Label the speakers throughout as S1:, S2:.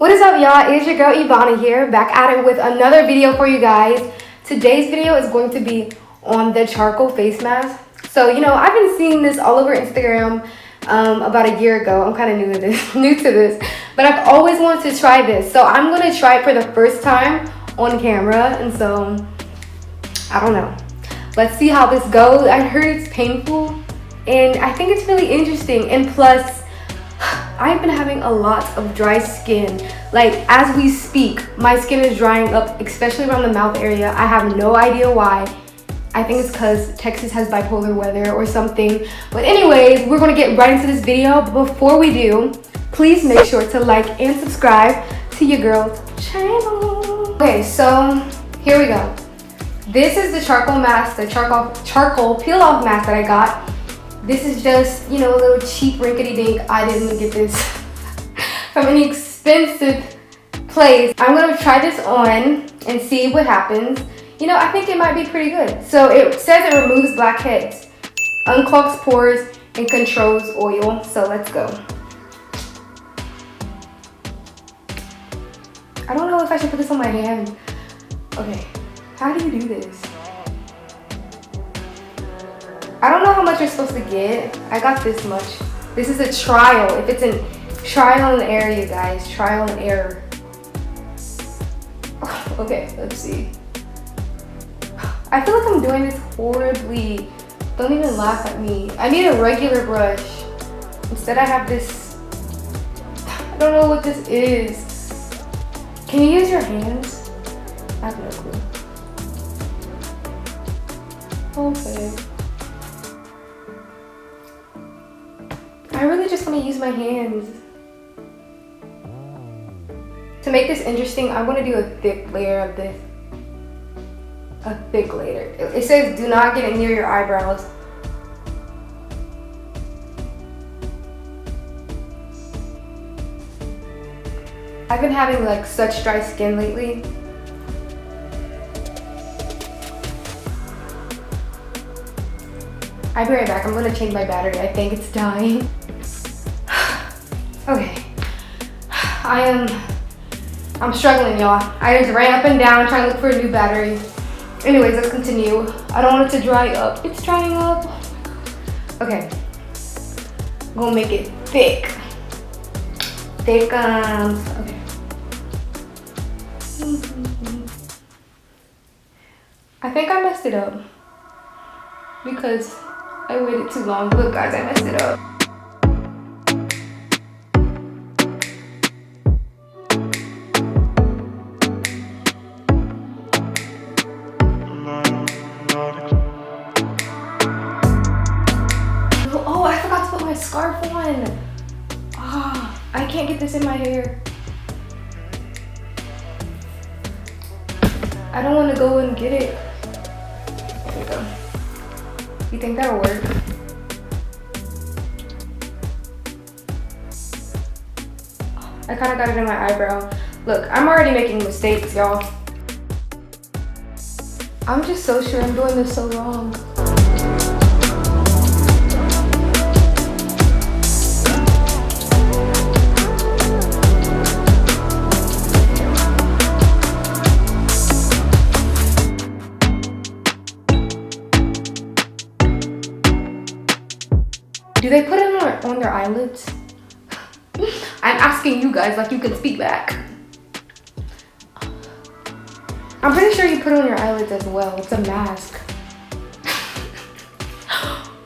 S1: What is up, y'all? It's your girl Evanah here, back at it with another video for you guys. Today's video is going to be on the charcoal face mask. So, I've been seeing this all over Instagram about a year ago. I'm kind of new to this, but I've always wanted to try this. So I'm going to try it for the first time on camera, and so I don't know. Let's see how this goes. I heard it's painful, and I think it's really interesting. And plus, I've been having a lot of dry skin. Like, as we speak, my skin is drying up, especially around the mouth area. I have no idea why. I think it's because Texas has bipolar weather or something. But anyways, we're gonna get right into this video. But before we do, please make sure to like and subscribe to your girl's channel. Okay, so here we go. This is the charcoal mask, the charcoal peel off mask that I got. This is just, a little cheap rinkety-dink. I didn't get this from any expensive place. I'm gonna try this on and see what happens. I think it might be pretty good. So it says it removes blackheads, unclogs pores, and controls oil. So let's go. I don't know if I should put this on my hand. Okay, how do you do this? I don't know how much you're supposed to get. I got this much. This is a trial. If it's a trial and error, you guys. Trial and error. Okay, let's see. I feel like I'm doing this horribly. Don't even laugh at me. I need a regular brush. Instead I have this. I don't know what this is. Can you use your hands? I have no clue. Okay. I really just want to use my hands. To make this interesting, I want to do a thick layer of this. A thick layer. It says do not get it near your eyebrows. I've been having like such dry skin lately. I'll be right back. I'm gonna change my battery. I think it's dying. Okay. I'm struggling, y'all. I just ran up and down trying to look for a new battery. Anyways, let's continue. I don't want it to dry up. It's drying up. Okay. I'm gonna make it thick. Okay. I think I messed it up because I waited too long. Look, guys, I messed it up. Oh, I forgot to put my scarf on. I can't get this in my hair. I don't want to go and get it. There we go. You think that'll work? I kind of got it in my eyebrow. Look, I'm already making mistakes, y'all. I'm just so sure I'm doing this so wrong. Do they put it on their eyelids? I'm asking you guys like you can speak back. I'm pretty sure you put it on your eyelids as well. It's a mask.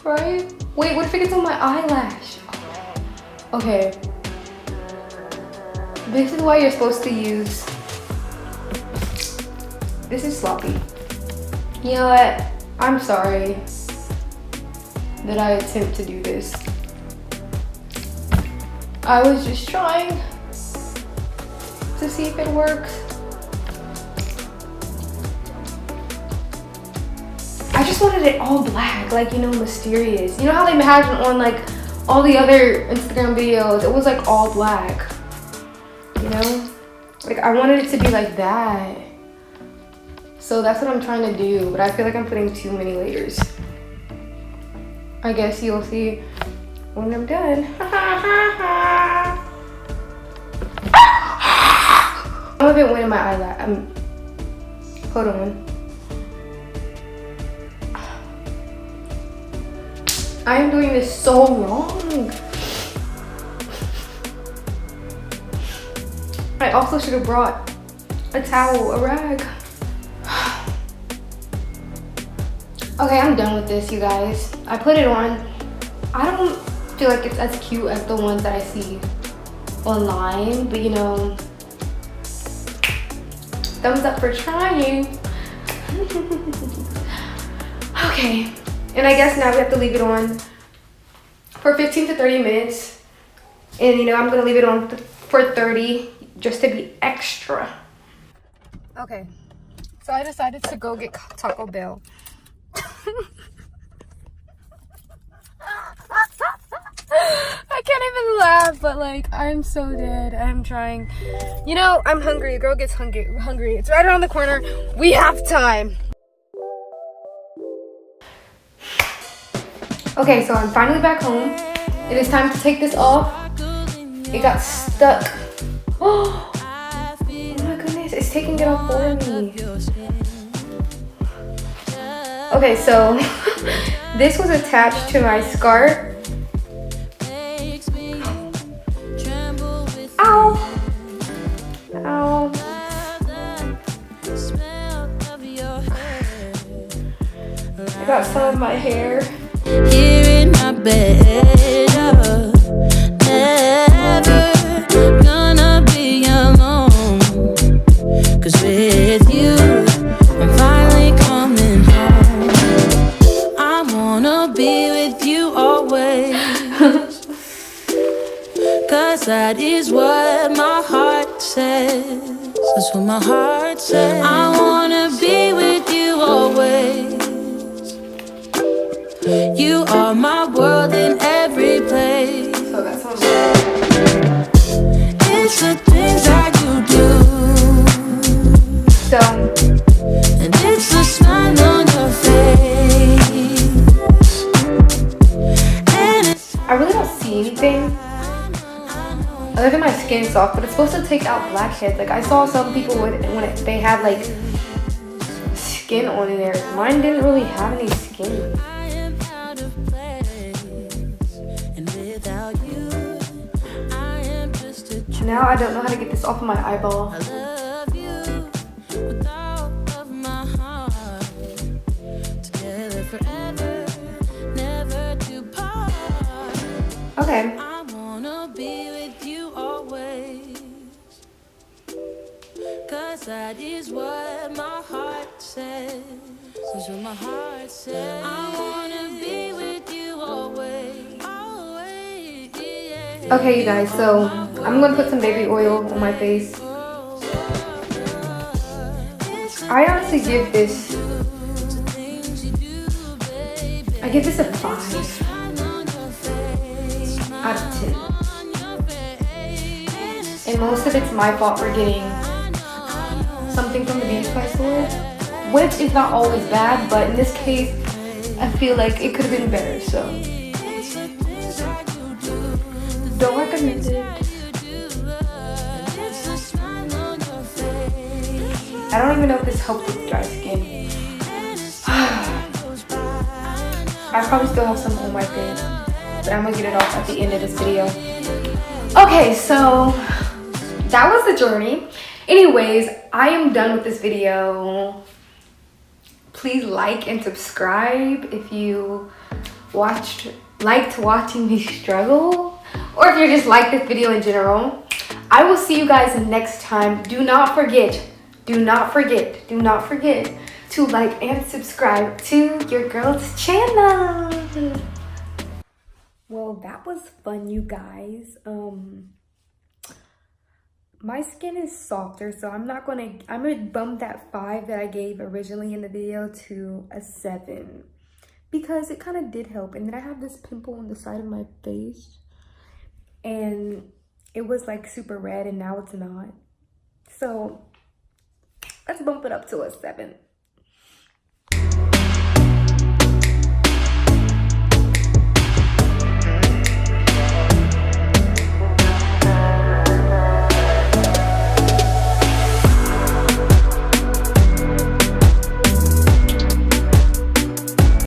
S1: Right? Wait, what if it gets on my eyelash? Okay. This is why you're supposed to use... This is sloppy. You know what? I'm sorry that I attempt to do this. I was just trying to see if it works. I just wanted it all black, like, mysterious. You know how they imagine on like all the other Instagram videos, it was like all black, Like I wanted it to be like that. So that's what I'm trying to do, but I feel like I'm putting too many layers. I guess you'll see when I'm done. Some of it went in my eyelash. Hold on. I am doing this so wrong. I also should have brought a towel, a rag. Okay, I'm done with this, you guys. I put it on. I don't feel like it's as cute as the ones that I see online, but you know, thumbs up for trying. Okay, and I guess now we have to leave it on for 15 to 30 minutes. And you know, I'm gonna leave it on for 30 just to be extra. Okay, so I decided to go get Taco Bell. I can't even laugh, but like, I'm so dead. I'm trying. You know, I'm hungry. A girl gets hungry. It's right around the corner. We have time. Okay, so I'm finally back home. It is time to take this off. It got stuck. Oh my goodness, it's taking it off for me. Okay, so this was attached to my scarf. Ow! Ow! I got some of my hair.
S2: Here in my bed, never gonna be alone. 'Cause with you, I'm finally coming home. I wanna be with you always. 'Cause that is what my heart says. That's what my heart says. I wanna be with you always. You are my world in every place.
S1: So that sounds good.
S2: It's the things that you do.
S1: So,
S2: And it's the smile on your face. And it's
S1: I really don't see anything other than my skin soft, but it's supposed to take out blackheads. Like I saw some people when they had like skin on in there. Mine didn't really have any skin.
S2: I am out of place. And without you, I am just a
S1: Now I don't know how to get this off of my eyeball.
S2: I love you with all of my heart. Together forever, never to part.
S1: Okay.
S2: I wanna be with you always. 'Cause that is what my heart says. That's what my heart says. I wanna be with you always. Always, yeah.
S1: Okay, you guys, so I'm gonna put some baby oil on my face. I honestly give this, I give this a 5 out of 10. And most of it's my fault for getting something from the beauty supply store, which is not always bad, but in this case, I feel like it could have been better, so don't recommend it. I don't even know if this helped with dry skin. I probably still have some on my face, but I'm gonna get it off at the end of this video. Okay, so that was the journey. Anyways, I am done with this video. Please like and subscribe if you liked watching me struggle, or if you just like this video in general. I will see you guys next time. Do not forget to like and subscribe to your girl's channel. Well, that was fun, you guys. My skin is softer, so I'm gonna bump that 5 that I gave originally in the video to a 7, because it kind of did help. And then I have this pimple on the side of my face, and it was like super red, and now it's not. So let's bump it up to a 7.